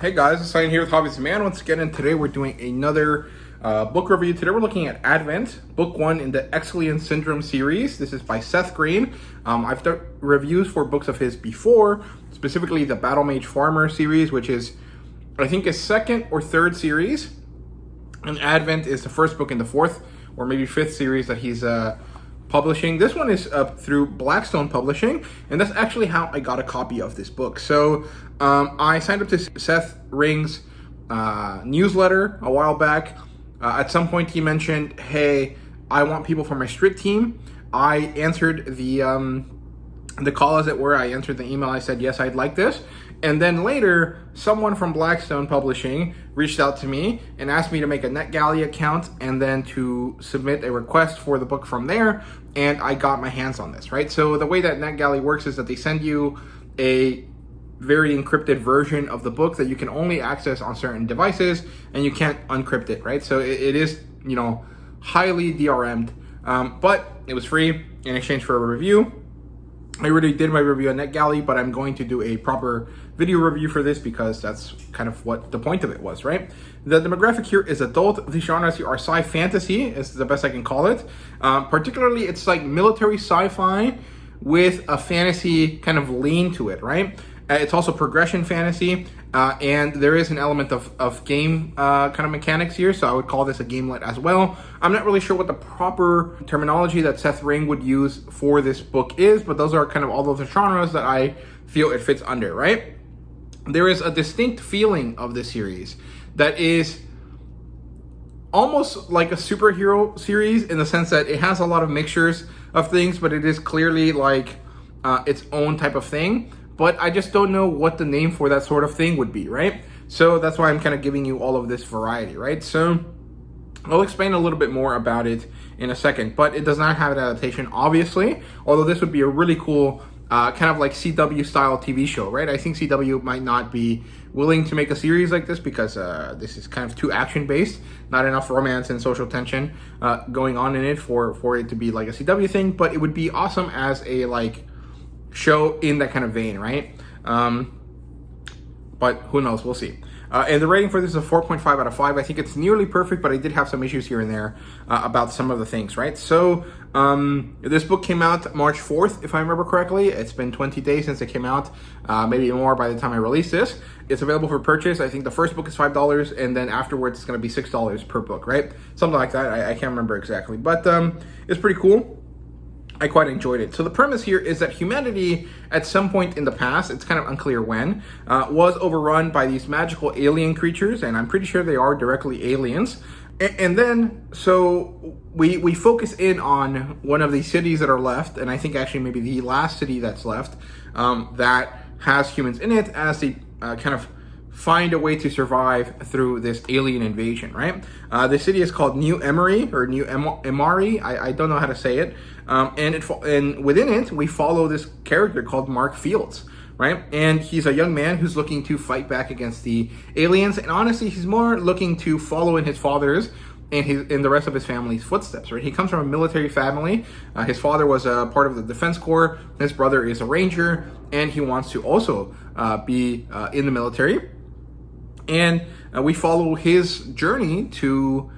Hey guys, it's Science here with Hobbies Man once again, and today we're doing another book review. Today we're looking at Advent, book 1 in the ExlianSyndrome series. This is by Seth Green. I've done reviews for books of his before, specifically the Battle Mage Farmer series, which is, I think, his second or third series. And Advent is the first book in the fourth or maybe fifth series that he's publishing. This one is through Blackstone Publishing, and that's actually how I got a copy of this book. So I signed up to Seth Ring's newsletter a while back. At some point he mentioned, hey, I want people for my Street team. I answered the call, as it were. I answered the email. I said, yes, I'd like this. And then later, someone from Blackstone Publishing reached out to me and asked me to make a NetGalley account and then to submit a request for the book from there. And I got my hands on this, right? So the way that NetGalley works is that they send you a very encrypted version of the book that you can only access on certain devices, and you can't unencrypt it, right? So it is, highly DRM'd, but it was free in exchange for a review. I already did my review on NetGalley, but I'm going to do a proper video review for this because that's kind of what the point of it was, right? The demographic here is adult. The genres here are sci-fantasy, is the best I can call it. Particularly, it's like military sci-fi with a fantasy kind of lean to it, right? It's also progression fantasy, and there is an element of game kind of mechanics here, so I would call this a gamelet as well. I'm not really sure what the proper terminology that Seth Ring would use for this book is, but those are kind of all of the genres that I feel it fits under, right? There is a distinct feeling of this series that is almost like a superhero series in the sense that it has a lot of mixtures of things, but it is clearly like its own type of thing. But I just don't know what the name for that sort of thing would be, right? So that's why I'm kind of giving you all of this variety, right? So I'll explain a little bit more about it in a second, but it does not have an adaptation, obviously, although this would be a really cool kind of like CW style TV show, right? I think CW might not be willing to make a series like this because this is kind of too action based, not enough romance and social tension going on in it for it to be like a CW thing, but it would be awesome as a like show in that kind of vein, right? But who knows, we'll see. And the rating for this is a 4.5 out of 5. I think it's nearly perfect, but I did have some issues here and there about some of the things, right? So this book came out March 4th, if I remember correctly. It's been 20 days since it came out, maybe more by the time I release this. It's available for purchase. I think the first book is $5, and then afterwards it's going to be $6 per book, right? Something like that. I can't remember exactly, but it's pretty cool. I quite enjoyed it. So the premise here is that humanity, at some point in the past, it's kind of unclear when, was overrun by these magical alien creatures, and I'm pretty sure they are directly aliens. And then, so we focus in on one of the cities that are left, and I think actually maybe the last city that's left, that has humans in it as they kind of find a way to survive through this alien invasion, right? The city is called New Emery, or New Emari. I don't know how to say it. And within it, we follow this character called Mark Fields, right? And he's a young man who's looking to fight back against the aliens. And honestly, he's more looking to follow in his father's and the rest of his family's footsteps, right? He comes from a military family. His father was a part of the Defense Corps. His brother is a ranger, and he wants to also be in the military. And we follow his journey to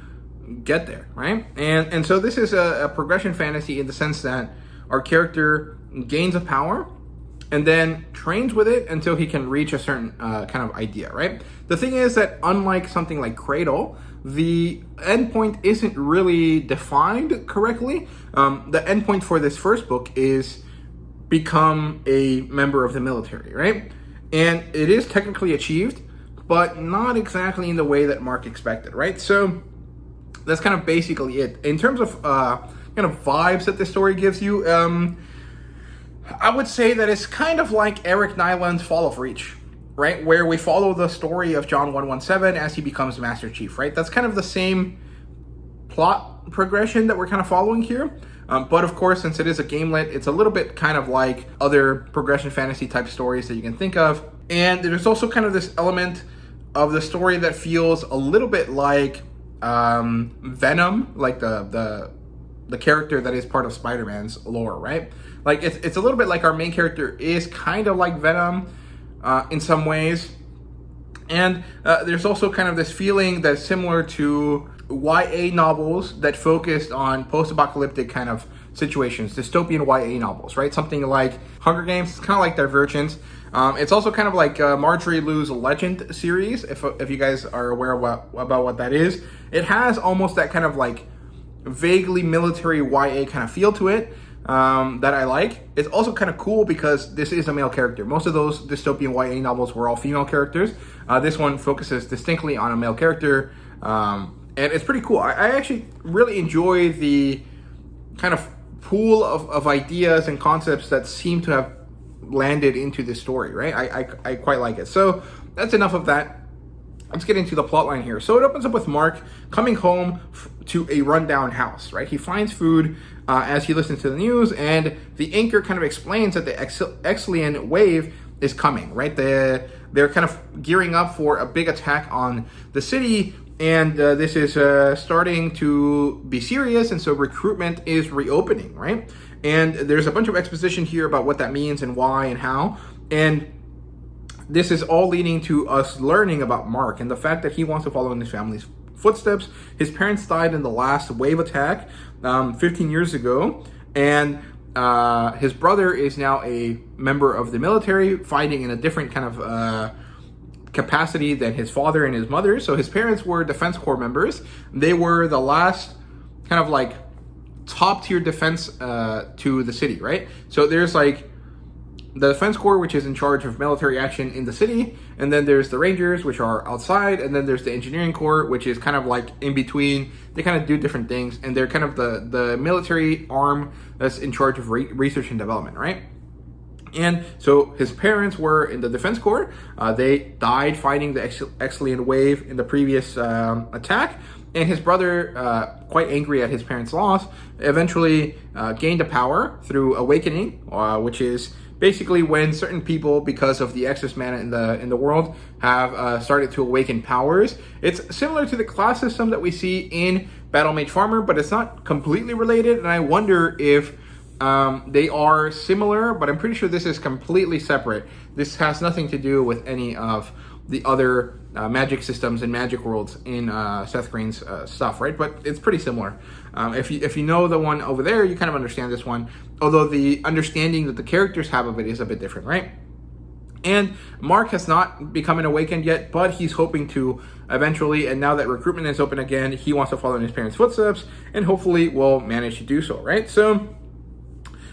get there, right? And so this is a progression fantasy in the sense that our character gains a power and then trains with it until he can reach a certain kind of idea, right? The thing is that unlike something like Cradle, the endpoint isn't really defined correctly. The endpoint for this first book is become a member of the military, right? And it is technically achieved, but not exactly in the way that Mark expected, right? So that's kind of basically it. In terms of kind of vibes that this story gives you, I would say that it's kind of like Eric Nyland's Fall of Reach, right? Where we follow the story of John 117 as he becomes Master Chief, right? That's kind of the same plot progression that we're kind of following here. But of course, since it is a gamelet, it's a little bit kind of like other progression fantasy type stories that you can think of. And there's also kind of this element of the story that feels a little bit like Venom, like the character that is part of Spider-Man's lore, right? Like it's a little bit like our main character is kind of like Venom in some ways, And there's also kind of this feeling that's similar to YA novels that focused on post-apocalyptic kind of situations, dystopian YA novels, right? Something like Hunger Games, it's kind of like Divergent. It's also kind of like Marjorie Liu's Legend series, if you guys are aware about what that is. It has almost that kind of like vaguely military YA kind of feel to it that I like. It's also kind of cool because this is a male character. Most of those dystopian YA novels were all female characters. This one focuses distinctly on a male character, and it's pretty cool. I actually really enjoy the kind of pool of ideas and concepts that seem to have landed into this story, right? I quite like it. So that's enough of that. Let's get into the plot line here. So it opens up with Mark coming home to a rundown house, right? He finds food as he listens to the news, and the anchor kind of explains that the Exlian wave is coming, right? They're kind of gearing up for a big attack on the city, and this is starting to be serious, and so recruitment is reopening, right? And there's a bunch of exposition here about what that means and why and how, and this is all leading to us learning about Mark and the fact that he wants to follow in his family's footsteps. His parents died in the last wave attack 15 years ago, and his brother is now a member of the military, fighting in a different kind of capacity than his father and his mother. So his parents were Defense Corps members. They were the last kind of like top tier defense to the city, right? So there's like the Defense Corps, which is in charge of military action in the city, and then there's the Rangers, which are outside, and then there's the Engineering Corps, which is kind of like in between. They kind of do different things, and they're kind of the military arm that's in charge of research and development, right? And so his parents were in the Defense Corps. They died fighting the Exlian wave in the previous attack, and his brother, quite angry at his parents' loss, eventually gained a power through awakening, which is basically when certain people, because of the excess mana in the world, have started to awaken powers. It's similar to the class system that we see in Battle Mage Farmer, but it's not completely related, and I wonder if they are similar, but I'm pretty sure this is completely separate. This has nothing to do with any of the other magic systems and magic worlds in Seth Green's stuff, right? But it's pretty similar. If you know the one over there, you kind of understand this one, although the understanding that the characters have of it is a bit different, right? And Mark has not become an awakened yet, but he's hoping to eventually, and now that recruitment is open again, he wants to follow in his parents' footsteps, and hopefully will manage to do so, right? So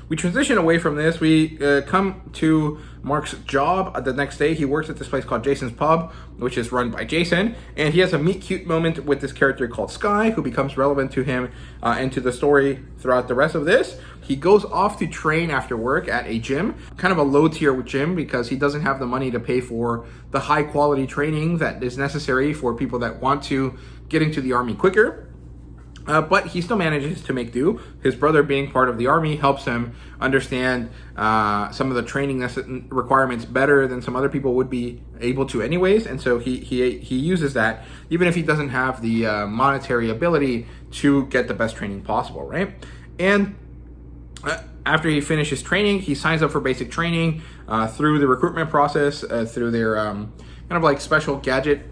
we transition away from this. We come to Mark's job. The next day, he works at this place called Jason's Pub, which is run by Jason. And he has a meet cute moment with this character called Sky, who becomes relevant to him and to the story throughout the rest of this. He goes off to train after work at a gym, kind of a low tier gym, because he doesn't have the money to pay for the high quality training that is necessary for people that want to get into the army quicker. But he still manages to make do. His brother, being part of the army, helps him understand some of the training requirements better than some other people would be able to anyways. And so he uses that, even if he doesn't have the monetary ability to get the best training possible, right? And after he finishes training, he signs up for basic training through the recruitment process, through their kind of like special gadget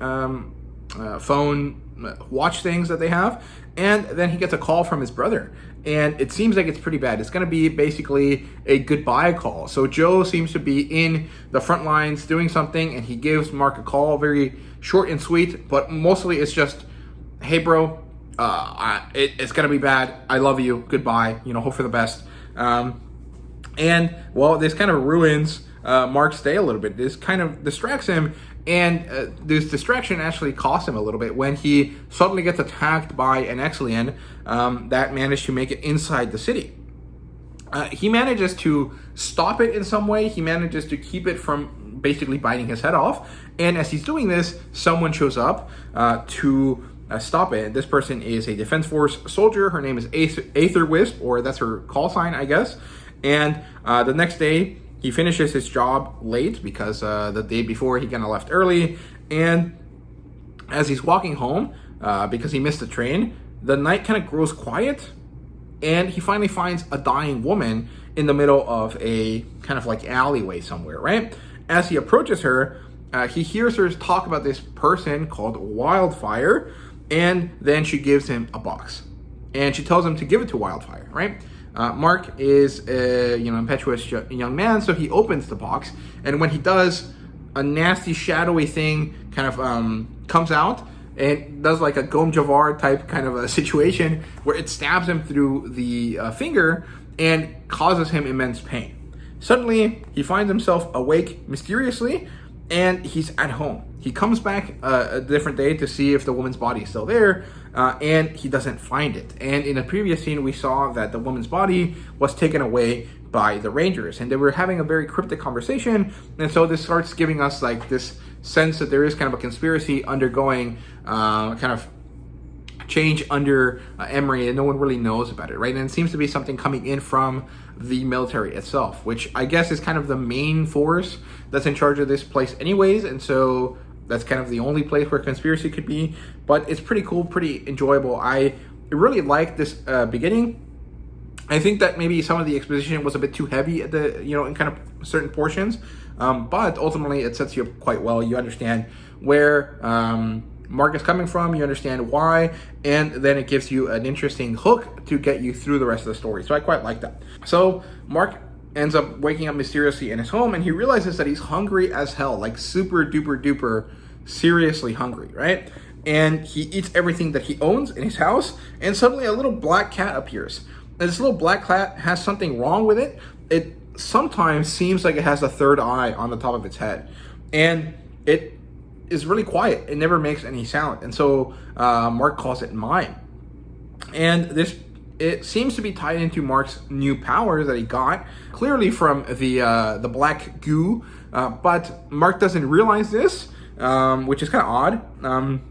phone watch things that they have. And then he gets a call from his brother, and it seems like it's pretty bad. It's going to be basically a goodbye call. So Joe seems to be in the front lines doing something, and he gives Mark a call, very short and sweet, but mostly it's just, hey bro, it's going to be bad. I love you. Goodbye. Hope for the best. And well, this kind of ruins Mark's day a little bit. This kind of distracts him, and this distraction actually costs him a little bit when he suddenly gets attacked by an Exlian that managed to make it inside the city. He manages to stop it in some way. He manages to keep it from basically biting his head off. And as he's doing this, someone shows up to stop it. This person is a Defense Force soldier. Her name is Aether Wisp, or that's her call sign, I guess. And the next day, he finishes his job late because the day before he kind of left early. And as he's walking home, because he missed the train, the night kind of grows quiet. And he finally finds a dying woman in the middle of a kind of like alleyway somewhere, right? As he approaches her, he hears her talk about this person called Wildfire, and then she gives him a box. And she tells him to give it to Wildfire, right? Mark is a impetuous young man, so he opens the box, and when he does, a nasty shadowy thing kind of comes out and does like a Gom Javar type kind of a situation where it stabs him through the finger and causes him immense pain. Suddenly, he finds himself awake mysteriously, and he's at home. He comes back a different day to see if the woman's body is still there, and he doesn't find it. And in a previous scene, we saw that the woman's body was taken away by the Rangers, and they were having a very cryptic conversation. And so this starts giving us like this sense that there is kind of a conspiracy undergoing kind of change under Emery, and no one really knows about it, right? And it seems to be something coming in from the military itself, which I guess is kind of the main force that's in charge of this place anyways, and so that's kind of the only place where conspiracy could be. But it's pretty cool, pretty enjoyable. I really like this beginning. I think that maybe some of the exposition was a bit too heavy at the, in kind of certain portions, but ultimately it sets you up quite well. You understand where Mark is coming from, you understand why, and then it gives you an interesting hook to get you through the rest of the story. So I quite like that. So Mark ends up waking up mysteriously in his home, and he realizes that he's hungry as hell, like super duper duper seriously hungry, right? And he eats everything that he owns in his house, and suddenly a little black cat appears. And this little black cat has something wrong with it. It sometimes seems like it has a third eye on the top of its head, and it is really quiet. It never makes any sound, and so Mark calls it mime. And it seems to be tied into Mark's new power that he got, clearly from the black goo, but Mark doesn't realize this, which is kind of odd,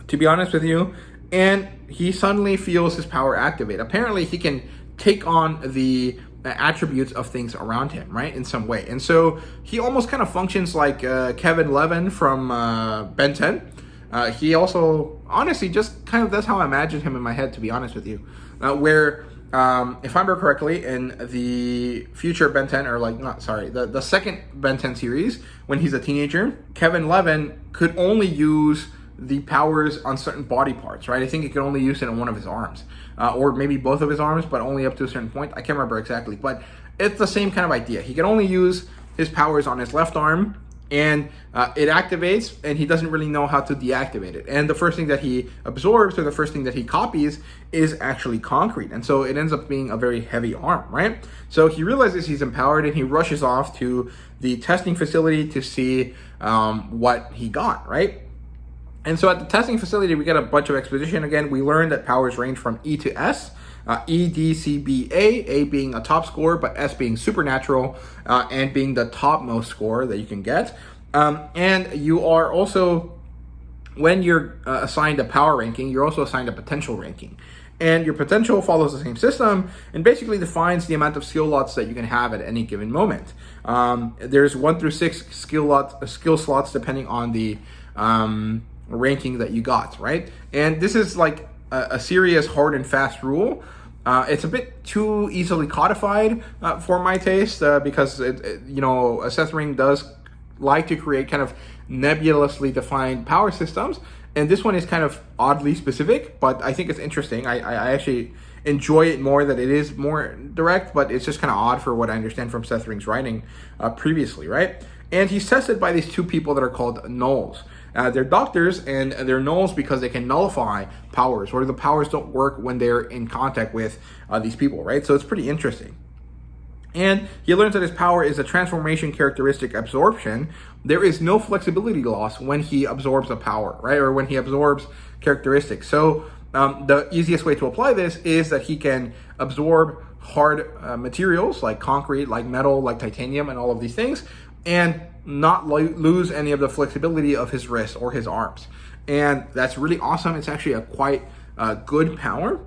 to be honest with you. And he suddenly feels his power activate. Apparently, he can take on the attributes of things around him, right, in some way. And so he almost kind of functions like Kevin Levin from Ben 10. He also, honestly, just kind of, that's how I imagine him in my head, to be honest with you. Where, if I remember correctly, in the future Ben 10, or the second Ben 10 series, when he's a teenager, Kevin Levin could only use the powers on certain body parts, right? I think he could only use it on one of his arms, or maybe both of his arms, but only up to a certain point. I can't remember exactly, but it's the same kind of idea. He can only use his powers on his left arm, and it activates, and he doesn't really know how to deactivate it. And the first thing that he absorbs, or the first thing that he copies, is actually concrete. And so it ends up being a very heavy arm, right? So he realizes he's empowered, and he rushes off to the testing facility to see what he got, right? And so at the testing facility, we get a bunch of exposition. Again, we learned that powers range from E to S, E, D, C, B, A being a top score, but S being supernatural, and being the topmost score that you can get. And you are also, when you're assigned a power ranking, you're also assigned a potential ranking. And your potential follows the same system and basically defines the amount of skill slots that you can have at any given moment. There's 1 through 6 skill slots depending on the ranking that you got, right? And this is like a serious hard and fast rule. It's a bit too easily codified for my taste, because a Seth Ring does like to create kind of nebulously defined power systems, and this one is kind of oddly specific, but I think it's interesting. I actually enjoy it more that it is more direct, but it's just kind of odd for what I understand from Seth Ring's writing previously, right? And he's tested by these two people that are called nulls. They're doctors, and they're nulls because they can nullify powers, or the powers don't work when they're in contact with these people, right? So it's pretty interesting. And he learns that his power is a transformation characteristic absorption. There is no flexibility loss when he absorbs a power, right? Or when he absorbs characteristics. So the easiest way to apply this is that he can absorb hard materials like concrete, like metal, like titanium, and all of these things, and not lose any of the flexibility of his wrists or his arms. And that's really awesome. It's actually a quite good power,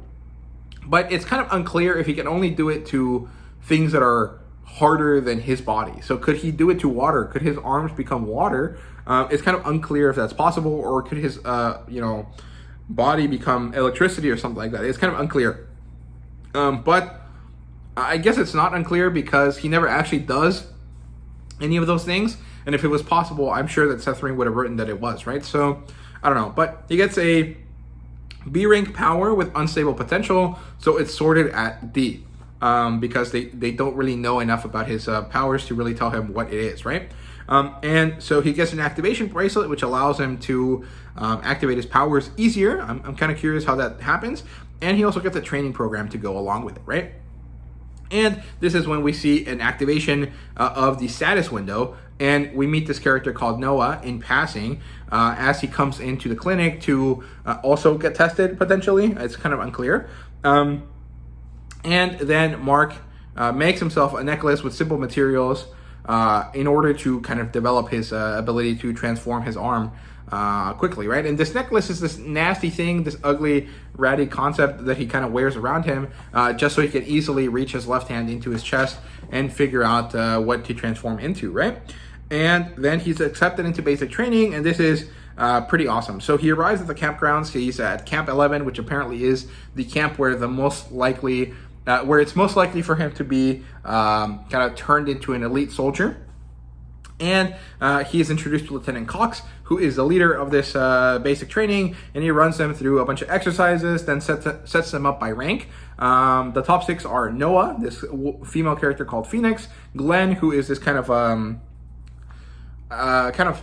but it's kind of unclear if he can only do it to things that are harder than his body. So could he do it to water? Could his arms become water? It's kind of unclear if that's possible, or could his body become electricity or something like that. It's kind of unclear. But I guess it's not unclear because he never actually does any of those things. And if it was possible, I'm sure that Seth would have written that it was, right? So I don't know, but he gets a B rank power with unstable potential, so it's sorted at D, because they don't really know enough about his powers to really tell him what it is, right? And so he gets an activation bracelet, which allows him to activate his powers easier. I'm kind of curious how that happens. And he also gets a training program to go along with it, right? And this is when we see an activation of the status window, and we meet this character called Noah in passing as he comes into the clinic to also get tested, potentially. It's kind of unclear. And then Mark makes himself a necklace with simple materials in order to kind of develop his ability to transform his arm quickly, right? And this necklace is this nasty thing, this ugly, ratty concept that he kind of wears around him just so he can easily reach his left hand into his chest and figure out what to transform into, right? And then he's accepted into basic training, and this is pretty awesome. So he arrives at the campgrounds. He's at Camp 11, which apparently is the camp where the most likely, where it's most likely for him to be kind of turned into an elite soldier. And he is introduced to Lieutenant Cox, who is the leader of this basic training, and he runs them through a bunch of exercises, then sets them up by rank. The top 6 are Noah, this female character called Phoenix, Glenn, who is this kind of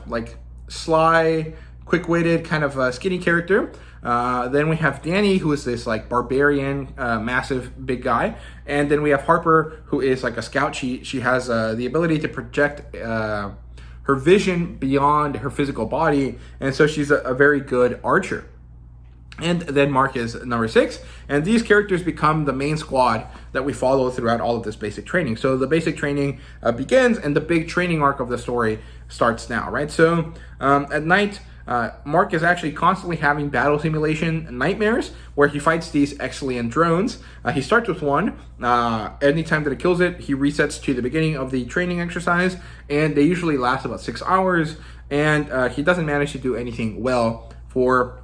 like sly, quick-witted, kind of skinny character. Then we have Danny, who is this like barbarian, massive big guy, and then we have Harper, who is like a scout. She has the ability to project her vision beyond her physical body, and so she's a very good archer. And then Mark is number 6, and these characters become the main squad that we follow throughout all of this basic training. So the basic training begins, and the big training arc of the story starts now, right? So at night, Mark is actually constantly having battle simulation nightmares where he fights these Exlian drones. He starts with one. Anytime that it kills it, he resets to the beginning of the training exercise, and they usually last about 6 hours, and he doesn't manage to do anything well for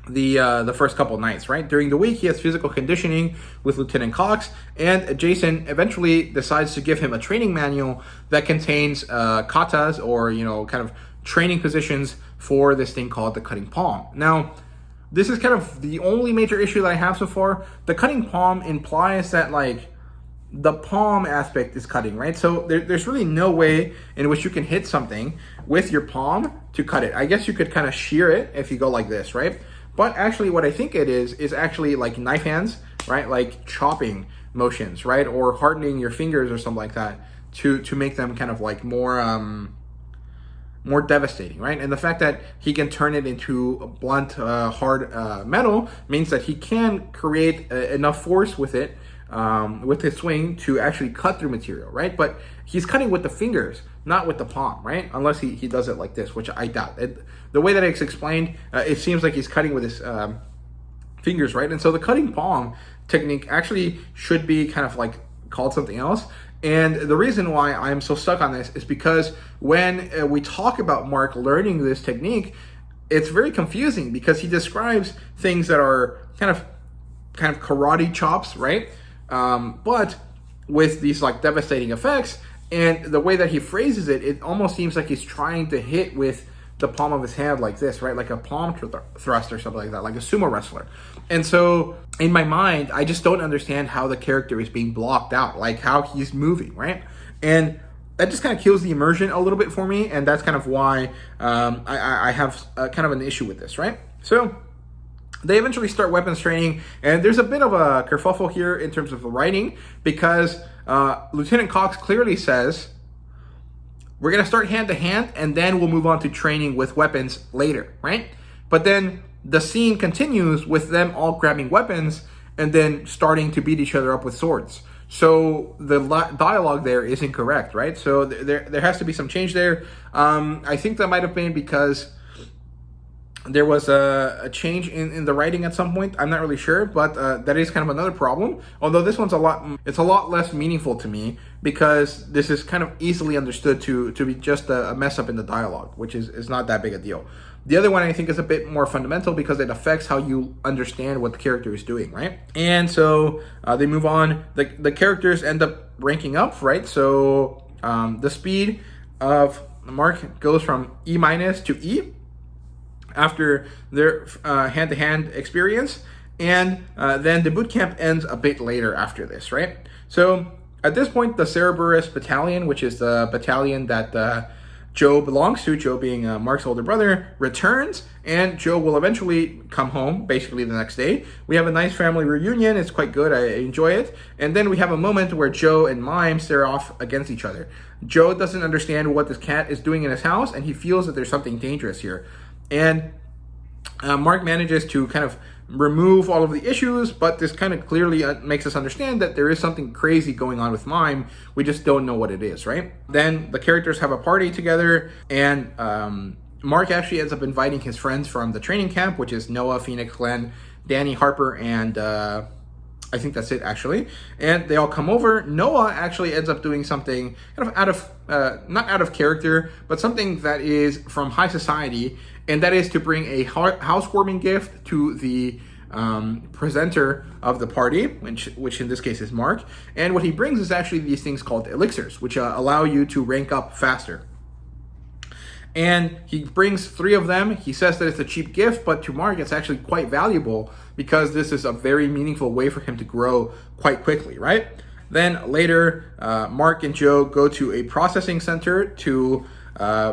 the first couple nights, right? During the week, he has physical conditioning with Lieutenant Cox, and Jason eventually decides to give him a training manual that contains katas, or, kind of training positions for this thing called the cutting palm. Now, this is kind of the only major issue that I have so far. The cutting palm implies that, like, the palm aspect is cutting, right? So there's really no way in which you can hit something with your palm to cut it. I guess you could kind of shear it if you go like this, right? But actually what I think it is actually like knife hands, right? Like chopping motions, right? Or hardening your fingers or something like that to make them kind of like more devastating, right? And the fact that he can turn it into a blunt, hard metal means that he can create enough force with it, with his swing, to actually cut through material, right? But he's cutting with the fingers, not with the palm, right? Unless he does it like this, which I doubt. The way that it's explained, it seems like he's cutting with his fingers, right? And so the cutting palm technique actually should be kind of like called something else. And the reason why I'm so stuck on this is because when we talk about Mark learning this technique, it's very confusing because he describes things that are kind of karate chops, right? But with these like devastating effects, and the way that he phrases it, it almost seems like he's trying to hit with the palm of his hand like this, right? Like a palm thrust or something like that, like a sumo wrestler. And so in my mind, I just don't understand how the character is being blocked out, like how he's moving, right? And that just kind of kills the immersion a little bit for me, and that's kind of why I have kind of an issue with this, right? So they eventually start weapons training, and there's a bit of a kerfuffle here in terms of the writing, because Lieutenant Cox clearly says, we're going to start hand-to-hand, and then we'll move on to training with weapons later, right? But then the scene continues with them all grabbing weapons and then starting to beat each other up with swords. So the dialogue there is incorrect, right? So there has to be some change there. I think that might have been because there was a change in the writing at some point. I'm not really sure, but that is kind of another problem. Although this one's a lot less meaningful to me, because this is kind of easily understood to be just a mess up in the dialogue, which is not that big a deal. The other one I think is a bit more fundamental because it affects how you understand what the character is doing, right? And so they move on. The characters end up ranking up, right? So the speed of Mark goes from E- to E after their hand-to-hand experience, and then the boot camp ends a bit later after this, right? So at this point, the Cerberus Battalion, which is the battalion that Joe belongs to, Joe being Mark's older brother, returns, and Joe will eventually come home, basically the next day. We have a nice family reunion. It's quite good. I enjoy it. And then we have a moment where Joe and Mime stare off against each other. Joe doesn't understand what this cat is doing in his house, and he feels that there's something dangerous here. And Mark manages to kind of remove all of the issues, but this kind of clearly makes us understand that there is something crazy going on with Mime. We just don't know what it is, right? Then the characters have a party together, and Mark actually ends up inviting his friends from the training camp, which is Noah, Phoenix, Glenn, Danny, Harper, and I think that's it, actually. And they all come over. Noah actually ends up doing something kind of out of, not out of character, but something that is from high society, and that is to bring a housewarming gift to the presenter of the party, which in this case is Mark. And what he brings is actually these things called elixirs, which allow you to rank up faster. And he brings 3 of them. He says that it's a cheap gift, but to Mark, it's actually quite valuable because this is a very meaningful way for him to grow quite quickly, right? Then later, Mark and Joe go to a processing center to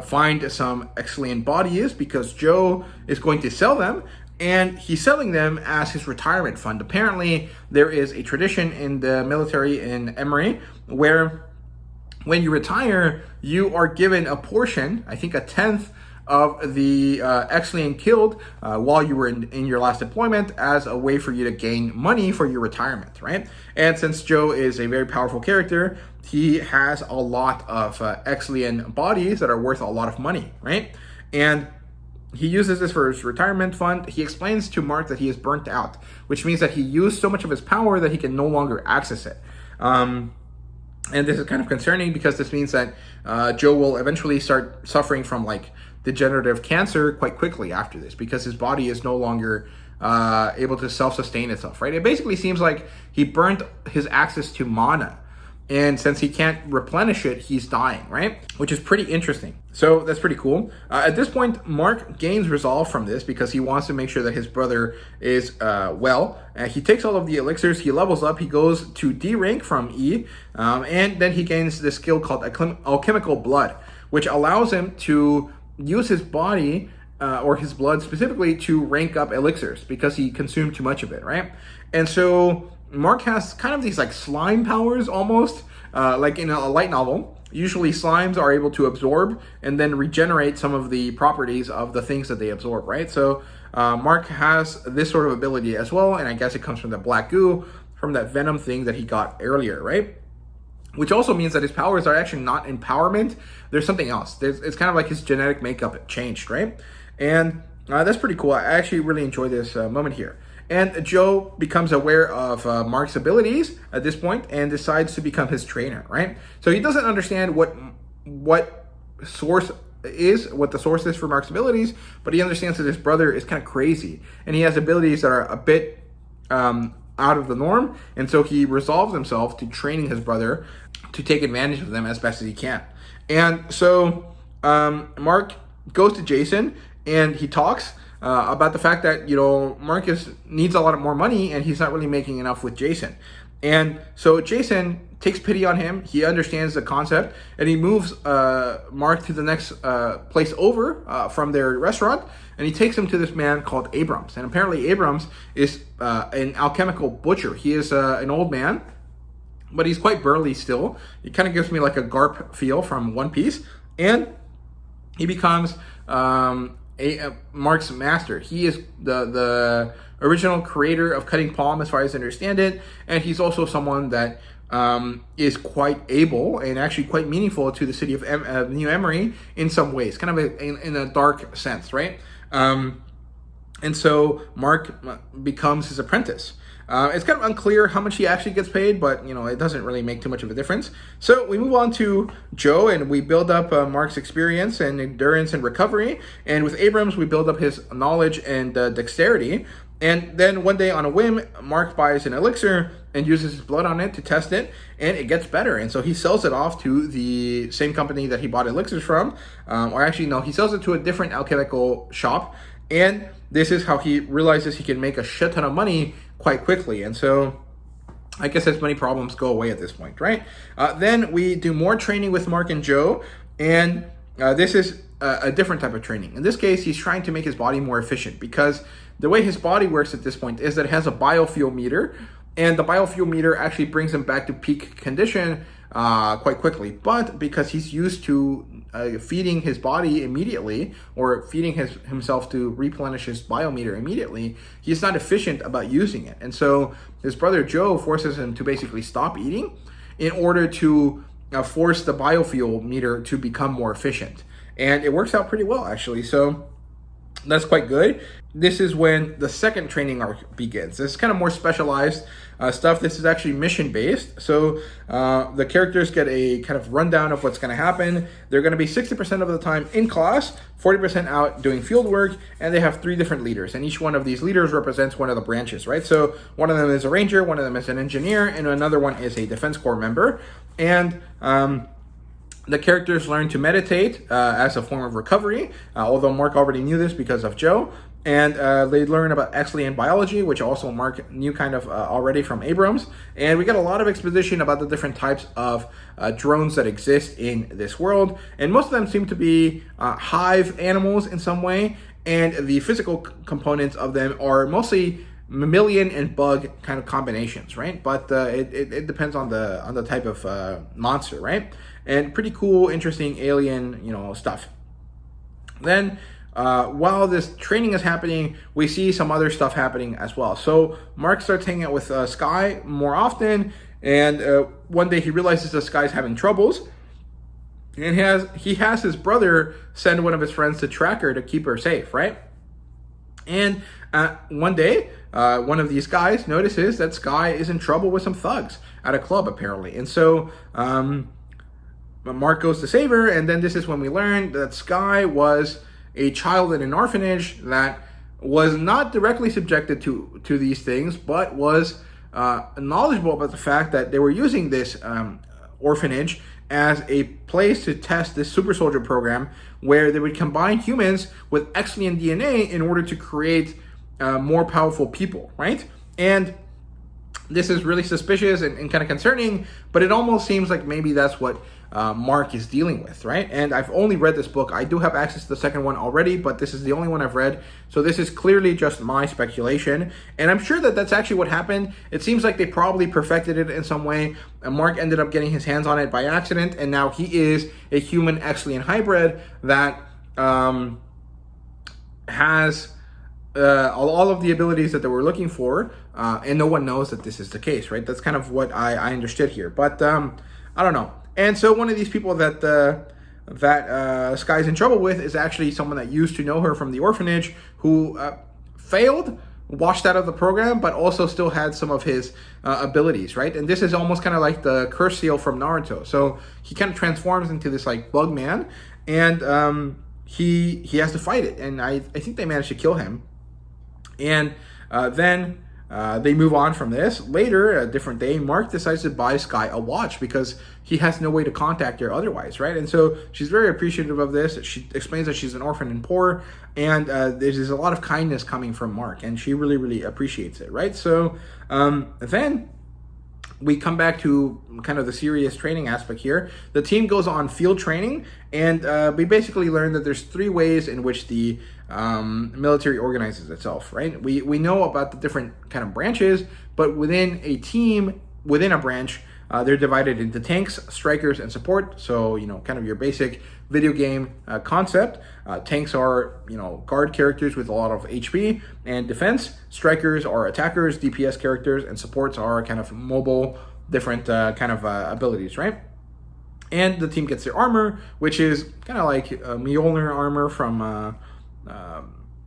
find some Exlian bodies because Joe is going to sell them, and he's selling them as his retirement fund. Apparently, there is a tradition in the military in Emory where when you retire, you are given a portion, I think a 10th of the Exlian killed while you were in your last deployment as a way for you to gain money for your retirement, right? And since Joe is a very powerful character, he has a lot of Exlian bodies that are worth a lot of money, right? And he uses this for his retirement fund. He explains to Mark that he is burnt out, which means that he used so much of his power that he can no longer access it. And this is kind of concerning because this means that Joe will eventually start suffering from like degenerative cancer quite quickly after this because his body is no longer able to self-sustain itself, right? It basically seems like he burnt his access to mana. And since he can't replenish it, he's dying, right? Which is pretty interesting. So that's pretty cool. At this point, Mark gains resolve from this because he wants to make sure that his brother is well. He takes all of the elixirs, he levels up, he goes to D rank from E, and then he gains this skill called Alchemical Blood, which allows him to use his body, or his blood specifically, to rank up elixirs because he consumed too much of it, right? And so Mark has kind of these like slime powers almost, like in a light novel. Usually slimes are able to absorb and then regenerate some of the properties of the things that they absorb, right? So Mark has this sort of ability as well, and I guess it comes from the black goo, from that venom thing that he got earlier, right? Which also means that his powers are actually not empowerment. There's something else. It's kind of like his genetic makeup changed, right? And that's pretty cool. I actually really enjoy this moment here. And Joe becomes aware of Mark's abilities at this point and decides to become his trainer, right? So he doesn't understand what the source is for Mark's abilities, but he understands that his brother is kind of crazy and he has abilities that are a bit out of the norm, and so he resolves himself to training his brother to take advantage of them as best as he can. And so Mark goes to Jason and he talks about the fact that, you know, Marcus needs a lot more money and he's not really making enough with Jason. And so Jason takes pity on him. He understands the concept and he moves Mark to the next place over from their restaurant, and he takes him to this man called Abrams. And apparently Abrams is an alchemical butcher. He is an old man, but he's quite burly still. He kind of gives me like a Garp feel from One Piece. And he becomes Mark's master. He is the original creator of cutting palm, as far as I understand it, and he's also someone that is quite able and actually quite meaningful to the city of New Emory in some ways, kind of in a dark sense, right? And so Mark becomes his apprentice. It's kind of unclear how much he actually gets paid, but, you know, it doesn't really make too much of a difference. So we move on to Joe, and we build up Mark's experience and endurance and recovery. And with Abrams, we build up his knowledge and dexterity. And then one day on a whim, Mark buys an elixir and uses his blood on it to test it, and it gets better. And so he sells it off to the same company that he bought elixirs from, or actually, no, he sells it to a different alchemical shop. And this is how he realizes he can make a shit ton of money quite quickly. And so I guess his money problems go away at this point, right? Then we do more training with Mark and Joe, and this is a different type of training. In this case, he's trying to make his body more efficient, because the way his body works at this point is that it has a biofuel meter, and the biofuel meter actually brings him back to peak condition quite quickly. But because he's used to feeding his body immediately, or feeding himself to replenish his biometer immediately, he's not efficient about using it. And so his brother Joe forces him to basically stop eating in order to force the biofuel meter to become more efficient. And it works out pretty well, actually. So that's quite good. This is when the second training arc begins. This is kind of more specialized stuff. This is actually mission-based. So the characters get a kind of rundown of what's going to happen. They're going to be 60% of the time in class, 40% out doing field work, and they have 3 different leaders. And each one of these leaders represents one of the branches, right? So one of them is a ranger, one of them is an engineer, and another one is a defense corps member. And the characters learn to meditate as a form of recovery, although Mark already knew this because of Joe. And they learn about Exlian biology, which also Mark knew kind of already from Abrams. And we get a lot of exposition about the different types of drones that exist in this world. And most of them seem to be hive animals in some way. And the physical components of them are mostly mammalian and bug kind of combinations, right? But it depends on the type of monster, right? And pretty cool, interesting alien, stuff. Then while this training is happening, we see some other stuff happening as well. So Mark starts hanging out with Sky more often, and one day he realizes that Sky's having troubles, and he has his brother send one of his friends to track her to keep her safe, right? And one day, one of these guys notices that Sky is in trouble with some thugs at a club, apparently. And so Mark goes to save her, and then this is when we learn that Sky was a child in an orphanage that was not directly subjected to these things, but was knowledgeable about the fact that they were using this orphanage as a place to test this super soldier program, where they would combine humans with Exlian DNA in order to create more powerful people, right? And this is really suspicious and kind of concerning, but it almost seems like maybe that's what Mark is dealing with, right? And I've only read this book. I do have access to the second one already, but this is the only one I've read. So this is clearly just my speculation. And I'm sure that that's actually what happened. It seems like they probably perfected it in some way. And Mark ended up getting his hands on it by accident. And now he is a human Exlian hybrid that has all of the abilities that they were looking for. And no one knows that this is the case, right? That's kind of what I understood here. But I don't know. And so one of these people that Sky's in trouble with is actually someone that used to know her from the orphanage, who failed, washed out of the program, but also still had some of his abilities, right? And this is almost kind of like the curse seal from Naruto. So he kind of transforms into this like bug man, and he has to fight it. And I think they managed to kill him. And then they move on from this. Later, a different day, Mark decides to buy Sky a watch because he has no way to contact her otherwise, right? And so she's very appreciative of this. She explains that she's an orphan and poor, and there's a lot of kindness coming from Mark, and she really, really appreciates it, right? So then we come back to kind of the serious training aspect here. The team goes on field training, and we basically learn that there's 3 ways in which the military organizes itself, right? We know about the different kind of branches, but within a team, within a branch, they're divided into tanks, strikers, and support. So, kind of your basic video game concept. Tanks are, guard characters with a lot of HP and defense. Strikers are attackers, DPS characters, and supports are kind of mobile, different kind of abilities, right? And the team gets their armor, which is kind of like Mjolnir armor from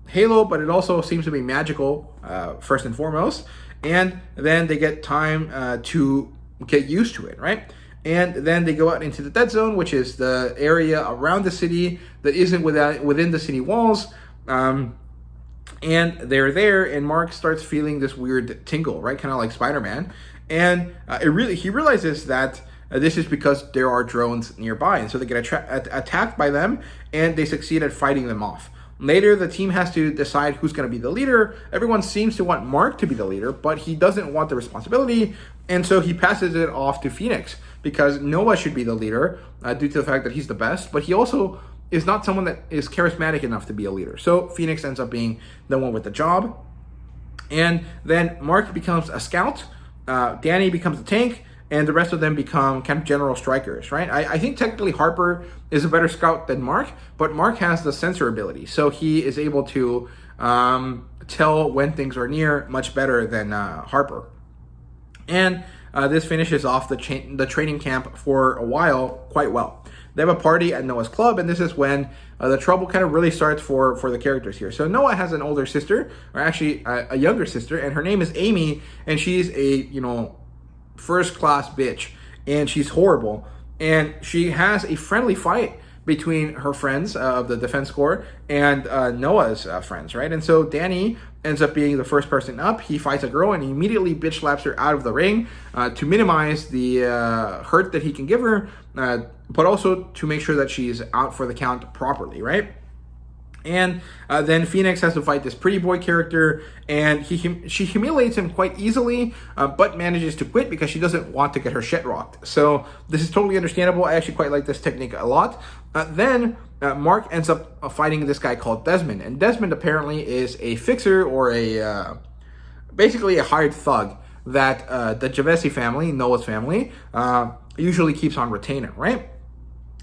Halo, but it also seems to be magical first and foremost. And then they get time to get used to it, right? And then they go out into the dead zone, which is the area around the city that isn't within the city walls. And they're there, and Mark starts feeling this weird tingle, right? Kind of like Spider-Man. And he realizes that this is because there are drones nearby, and so they get attacked by them, and they succeed at fighting them off. Later, the team has to decide who's going to be the leader. Everyone seems to want Mark to be the leader, but he doesn't want the responsibility, and so he passes it off to Phoenix, because Noah should be the leader due to the fact that he's the best, but he also is not someone that is charismatic enough to be a leader. So Phoenix ends up being the one with the job. And then Mark becomes a scout, Danny becomes a tank, and the rest of them become kind of general strikers, right? I think technically Harper is a better scout than Mark, but Mark has the sensor ability, so he is able to tell when things are near much better than Harper. And this finishes off the training camp for a while quite well. They have a party at Noah's club, and this is when the trouble kind of really starts for the characters here. So Noah has an older sister, or actually a younger sister, and her name is Amy, and she's a, first-class bitch, and she's horrible. And she has a friendly fight between her friends of the defense corps and Noah's friends, right? And so Danny ends up being the first person up. He fights a girl and he immediately bitch slaps her out of the ring to minimize the hurt that he can give her, but also to make sure that she's out for the count properly, right? And then Phoenix has to fight this pretty boy character, and she humiliates him quite easily, but manages to quit because she doesn't want to get her shit rocked. So this is totally understandable. I actually quite like this technique a lot. Then Mark ends up fighting this guy called Desmond, and Desmond apparently is a fixer, or basically a hired thug that the Javesi family, Noah's family, usually keeps on retainer, right?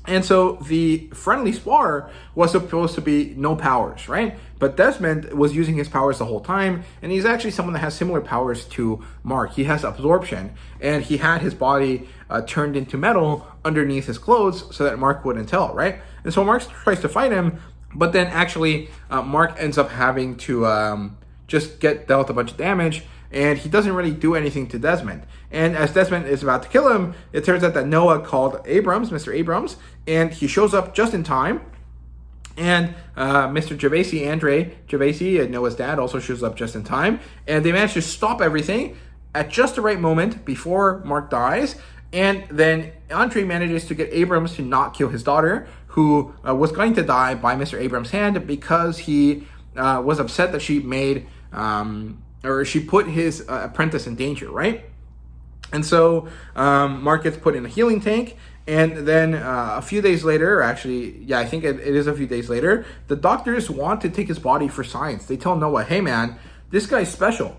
And so the friendly spar was supposed to be no powers, right? But Desmond was using his powers the whole time, and he's actually someone that has similar powers to Mark. He has absorption, and he had his body turned into metal underneath his clothes so that Mark wouldn't tell, right? And so Mark tries to fight him, but then actually Mark ends up having to just get dealt a bunch of damage, and he doesn't really do anything to Desmond. And as Desmond is about to kill him, it turns out that Noah called Mr. Abrams, and he shows up just in time. And Mr. Gervasi, Andre Gervasi, Noah's dad, also shows up just in time. And they manage to stop everything at just the right moment before Mark dies. And then Andre manages to get Abrams to not kill his daughter, who was going to die by Mr. Abrams' hand because he was upset that she made... or she put his apprentice in danger, right? And so Mark gets put in a healing tank, and then a few days later, actually, I think it is a few days later, the doctors want to take his body for science. They tell Noah, hey man, this guy's special.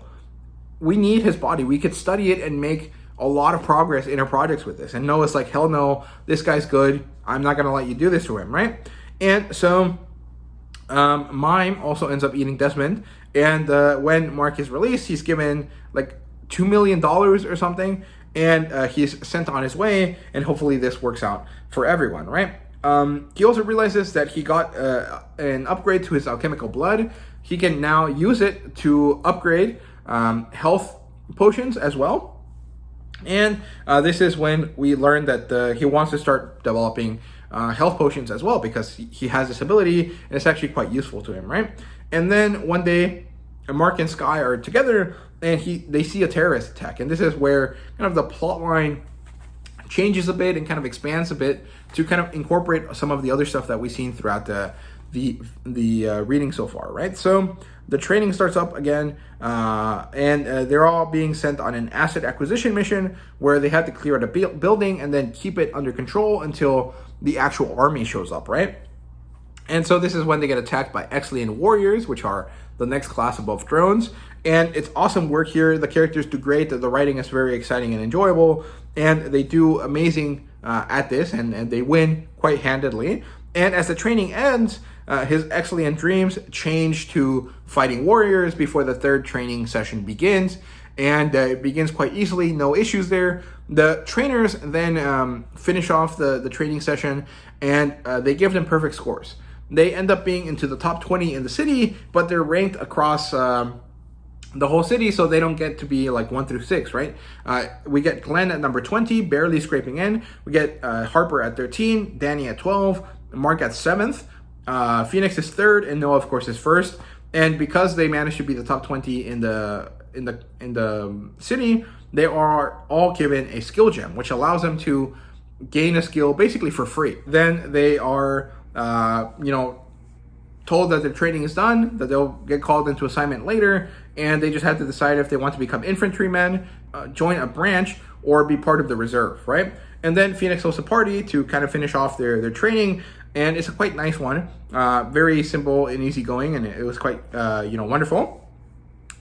We need his body. We could study it and make a lot of progress in our projects with this. And Noah's like, hell no, this guy's good. I'm not going to let you do this to him, right? And so Mime also ends up eating Desmond, and when Mark is released, he's given like $2 million or something, and he's sent on his way, and hopefully this works out for everyone, right? He also realizes that he got an upgrade to his alchemical blood. He can now use it to upgrade health potions as well. And this is when we learn that he wants to start developing health potions as well, because he has this ability, and it's actually quite useful to him, right? And then one day, Mark and Sky are together, and they see a terrorist attack. And this is where kind of the plot line changes a bit and kind of expands a bit to kind of incorporate some of the other stuff that we've seen throughout the reading so far, right? So the training starts up again, and they're all being sent on an asset acquisition mission where they have to clear out a building and then keep it under control until the actual army shows up, right? And so this is when they get attacked by Exlian warriors, which are the next class above drones. And it's awesome work here. The characters do great. The writing is very exciting and enjoyable. And they do amazing at this, and they win quite handedly. And as the training ends, his Exlian dreams change to fighting warriors before the third training session begins. And it begins quite easily, no issues there. The trainers then finish off the training session, and they give them perfect scores. They end up being into the top 20 in the city, but they're ranked across the whole city, so they don't get to be like 1 through 6, right? We get Glenn at number 20, barely scraping in. We get Harper at 13, Danny at 12, Mark at 7th, Phoenix is 3rd, and Noah, of course, is 1st. And because they managed to be the top 20 in the city, they are all given a skill gem, which allows them to gain a skill basically for free. Then they are, told that their training is done, that they'll get called into assignment later, and they just have to decide if they want to become infantrymen, join a branch, or be part of the reserve, right? And then Phoenix hosts a party to kind of finish off their training, and it's a quite nice one, very simple and easygoing, and it was quite, wonderful.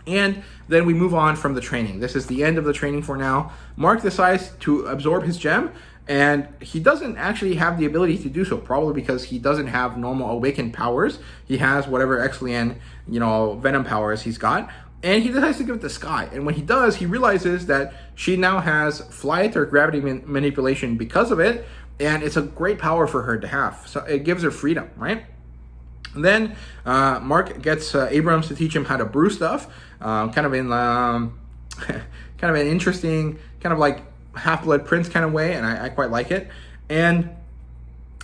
And then we move on from the training. This is the end of the training for now. Mark decides to absorb his gem, and he doesn't actually have the ability to do so, probably because he doesn't have normal awakened powers. He has whatever Exlian, venom powers he's got. And he decides to give it to Sky. And when he does, he realizes that she now has flight or gravity manipulation because of it. And it's a great power for her to have. So it gives her freedom, right? And then Mark gets Abrams to teach him how to brew stuff. Kind of an interesting, kind of like Half-Blood Prince kind of way. And I quite like it. And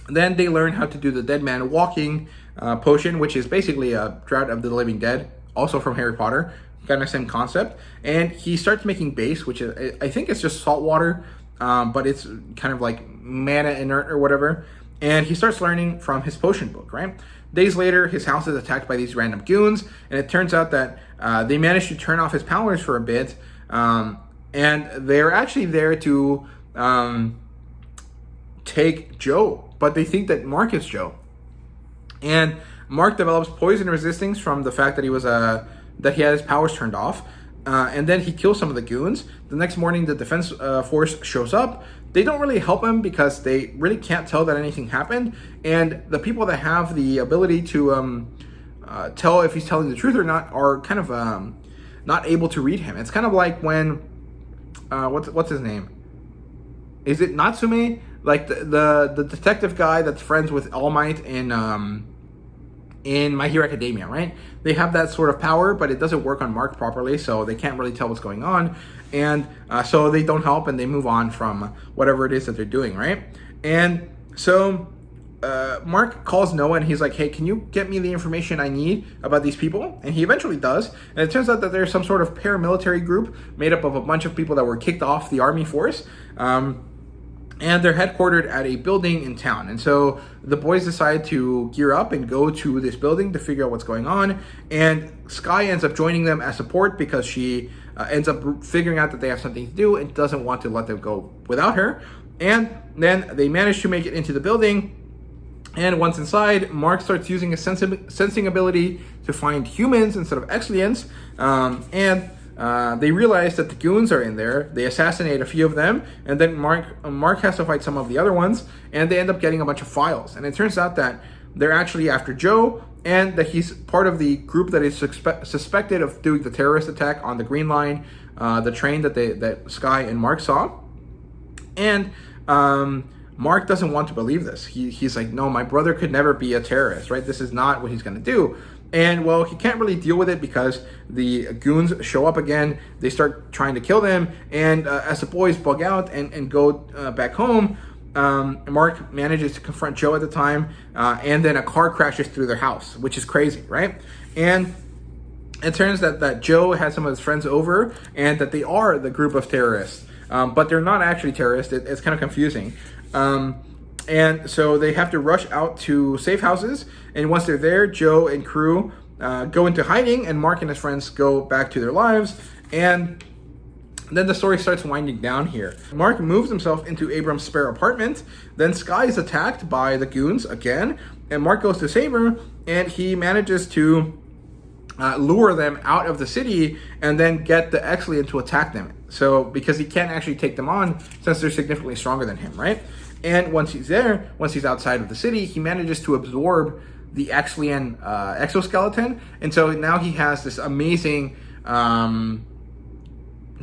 then they learn how to do the Dead Man Walking potion, which is basically a Drought of the Living Dead, also from Harry Potter. Kind of same concept. And he starts making base, which is, I think it's just salt water, but it's kind of like mana inert or whatever. And he starts learning from his potion book, right? Days later, his house is attacked by these random goons, and it turns out that they managed to turn off his powers for a bit, and they're actually there to take Joe, but they think that Mark is Joe. And Mark develops poison resistance from the fact that that he had his powers turned off, and then he kills some of the goons. The next morning, the defense force shows up. They don't really help him because they really can't tell that anything happened, and the people that have the ability to tell if he's telling the truth or not are kind of not able to read him. It's kind of like when what's his name? Is it Natsume? Like the detective guy that's friends with All Might in My Hero Academia, right? They have that sort of power, but it doesn't work on Mark properly, so they can't really tell what's going on. And so they don't help, and they move on from whatever it is that they're doing, right? And so Mark calls Noah, and he's like, hey, can you get me the information I need about these people? And he eventually does. And it turns out that there's some sort of paramilitary group made up of a bunch of people that were kicked off the army force. And they're headquartered at a building in town. And so the boys decide to gear up and go to this building to figure out what's going on. And Sky ends up joining them as support because she ends up figuring out that they have something to do and doesn't want to let them go without her. And then they manage to make it into the building. And once inside, Mark starts using a sensing ability to find humans instead of Exlians. They realize that the goons are in there. They assassinate a few of them, and then Mark has to fight some of the other ones, and they end up getting a bunch of files. And it turns out that they're actually after Joe, and that he's part of the group that is suspected of doing the terrorist attack on the Green Line, the train that Sky and Mark saw. And Mark doesn't want to believe this. He's like, no, my brother could never be a terrorist, right? This is not what he's going to do. And, well, he can't really deal with it because the goons show up again. They start trying to kill them. And as the boys bug out and go back home, Mark manages to confront Joe at the time. And then a car crashes through their house, which is crazy, right? And it turns out that Joe had some of his friends over and that they are the group of terrorists. But they're not actually terrorists. It's kind of confusing. And so they have to rush out to safe houses. And once they're there, Joe and crew go into hiding, and Mark and his friends go back to their lives. And then the story starts winding down here. Mark moves himself into Abram's spare apartment. Then Sky is attacked by the goons again. And Mark goes to save her, and he manages to lure them out of the city and then get the Exlian to attack them. So, because he can't actually take them on since they're significantly stronger than him, right? And once he's outside of the city, he manages to absorb the Exlian exoskeleton. And so now he has this amazing kind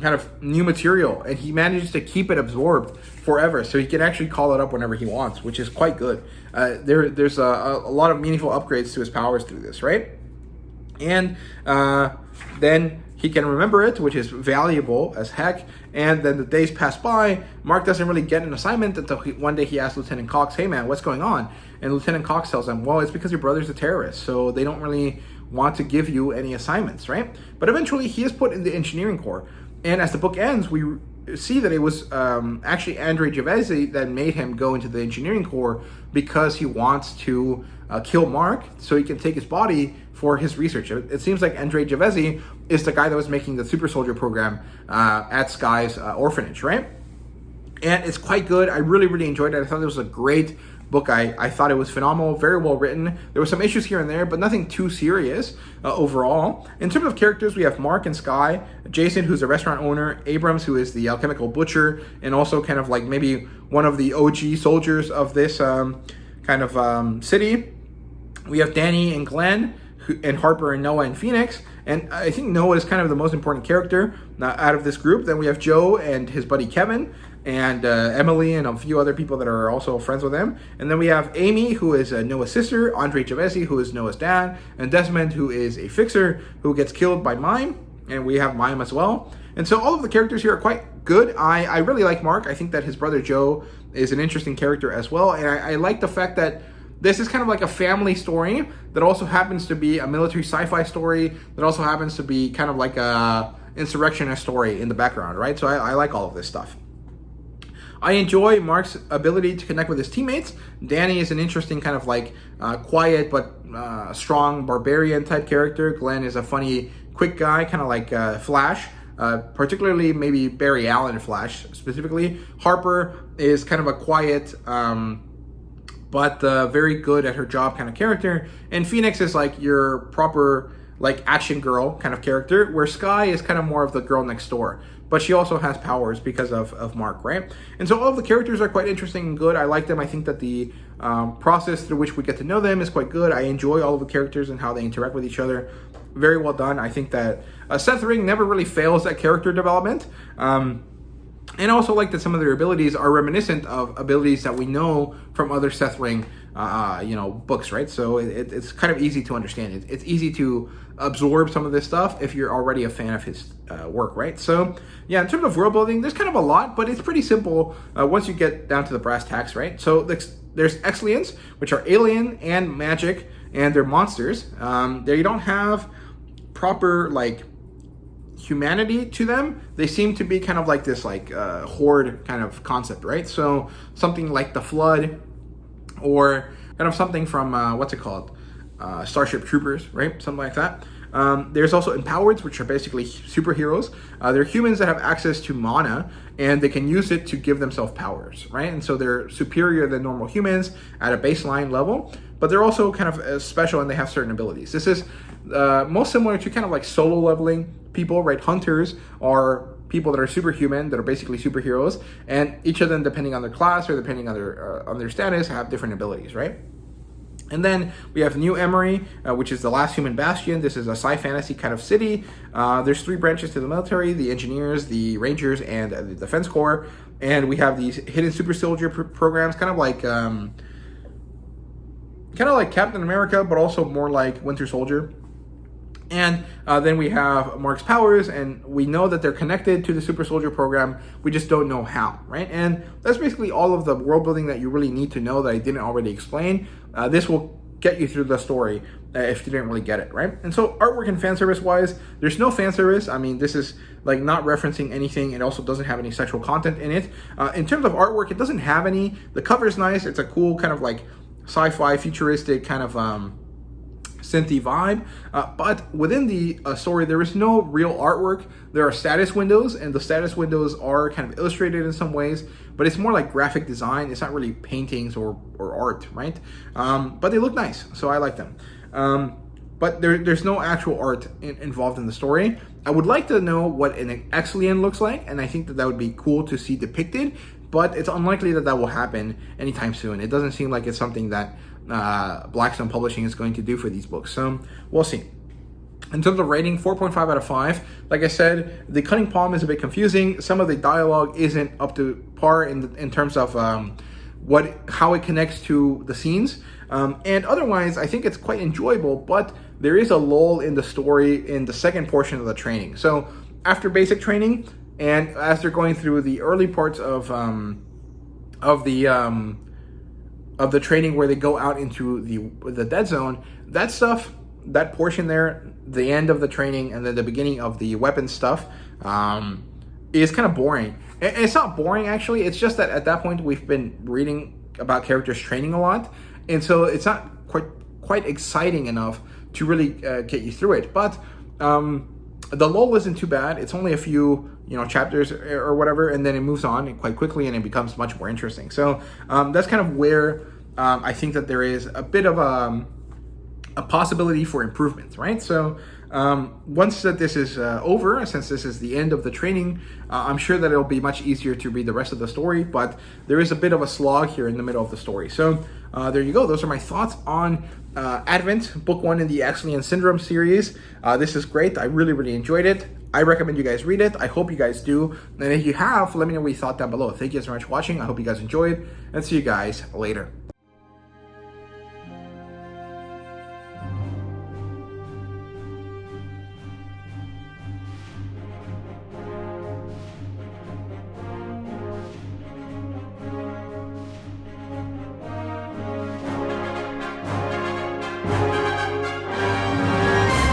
of new material, and he manages to keep it absorbed forever. So he can actually call it up whenever he wants, which is quite good. There's a lot of meaningful upgrades to his powers through this, right? And then he can remember it, which is valuable as heck. And then the days pass by. Mark doesn't really get an assignment until one day he asks Lieutenant Cox, hey man, what's going on? And Lieutenant Cox tells him, well, it's because your brother's a terrorist, so they don't really want to give you any assignments, right? But eventually he is put in the engineering corps. And as the book ends, we see that it was actually Andre Gevesi that made him go into the engineering corps because he wants to kill Mark so he can take his body for his research. It seems like Andre Gevesi is the guy that was making the super soldier program at Sky's orphanage, right? And it's quite good. I really, really enjoyed it. I thought it was a great book. I thought it was phenomenal, very well written. There were some issues here and there, but nothing too serious overall. In terms of characters, we have Mark and Sky, Jason, who's a restaurant owner, Abrams, who is the alchemical butcher, and also kind of like maybe one of the OG soldiers of this city. We have Danny and Glenn, and Harper and Noah and Phoenix. And I think Noah is kind of the most important character out of this group. Then we have Joe and his buddy Kevin, and Emily and a few other people that are also friends with him. And then we have Amy, who is Noah's sister, Andre Gevesi, who is Noah's dad, and Desmond, who is a fixer who gets killed by Mime. And we have Mime as well. And so all of the characters here are quite good. I really like Mark. I think that his brother Joe is an interesting character as well. And I like the fact that this is kind of like a family story that also happens to be a military sci-fi story that also happens to be kind of like a insurrectionist story in the background, right? So I like all of this stuff. I enjoy Mark's ability to connect with his teammates. Danny is an interesting kind of like quiet but strong barbarian type character. Glenn is a funny, quick guy, kind of like Flash, particularly maybe Barry Allen Flash specifically. Harper is kind of a quiet but very good at her job kind of character. And Phoenix is like your proper like action girl kind of character, where Sky is kind of more of the girl next door. But she also has powers because of Mark, right? And so all of the characters are quite interesting and good. I like them. I think that the process through which we get to know them is quite good. I enjoy all of the characters and how they interact with each other. Very well done. I think that Seth Ring never really fails at character development. And I also like that some of their abilities are reminiscent of abilities that we know from other Seth Ring, books, right? So it's kind of easy to understand. It's easy to absorb some of this stuff if you're already a fan of his work, right? So yeah, in terms of world building, there's kind of a lot, but it's pretty simple once you get down to the brass tacks, right? So there's Exlians, which are alien and magic, and they're monsters. They don't have proper like humanity to them. They seem to be kind of like this like horde kind of concept, right? So something like the Flood, or kind of something from Starship Troopers, right? Something like that. There's also Empowereds, which are basically superheroes. They're humans that have access to mana, and they can use it to give themselves powers, right? And so they're superior than normal humans at a baseline level, but they're also kind of special, and they have certain abilities. This is most similar to kind of like solo leveling people, right? Hunters are people that are superhuman, that are basically superheroes, and each of them, depending on their class or depending on their status, have different abilities, right? And then we have New Emery, which is the last human bastion. This is a sci-fantasy kind of city. There's 3 branches to the military: the engineers, the rangers, and the defense corps. And we have these hidden super soldier programs, kind of like Captain America, but also more like Winter Soldier. And then we have Mark's powers, and we know that they're connected to the Super Soldier program. We just don't know how, right? And that's basically all of the world building that you really need to know that I didn't already explain. This will get you through the story if you didn't really get it, right? And so artwork and fan service wise, there's no fan service. I mean, this is like not referencing anything. It also doesn't have any sexual content in it. In terms of artwork, it doesn't have any. The cover is nice. It's a cool kind of like sci-fi futuristic kind of synthy vibe, but within the story there is no real artwork. There are status windows, and the status windows are kind of illustrated in some ways, but it's more like graphic design. It's not really paintings or art, right? But they look nice, so I like them. But there's no actual art involved in the story. I would like to know what an Exlian looks like, and I think that would be cool to see depicted, but it's unlikely that will happen anytime soon. It doesn't seem like it's something that Blackstone Publishing is going to do for these books, so we'll see. In terms of rating, 4.5 out of 5. Like I said, the Cunning Palm is a bit confusing. Some of the dialogue isn't up to par in terms of how it connects to the scenes, and otherwise I think it's quite enjoyable, but there is a lull in the story in the second portion of the training. So after basic training, and as they're going through the early parts of the training where they go out into the dead zone, that stuff, that portion there, the end of the training and then the beginning of the weapon stuff, is kind of boring. And it's not boring, actually. It's just that at that point, we've been reading about characters training a lot. And so it's not quite exciting enough to really get you through it. But the lull isn't too bad. It's only a few, chapters or whatever, and then it moves on quite quickly, and it becomes much more interesting. So that's kind of where I think that there is a bit of a possibility for improvement, right? So once that this is over, since this is the end of the training, I'm sure that it'll be much easier to read the rest of the story, but there is a bit of a slog here in the middle of the story. So there you go. Those are my thoughts on Advent, book 1 in the ExlianSyndrome series. This is great. I really, really enjoyed it. I recommend you guys read it. I hope you guys do. And if you have, let me know what you thought down below. Thank you so much for watching. I hope you guys enjoyed, and see you guys later.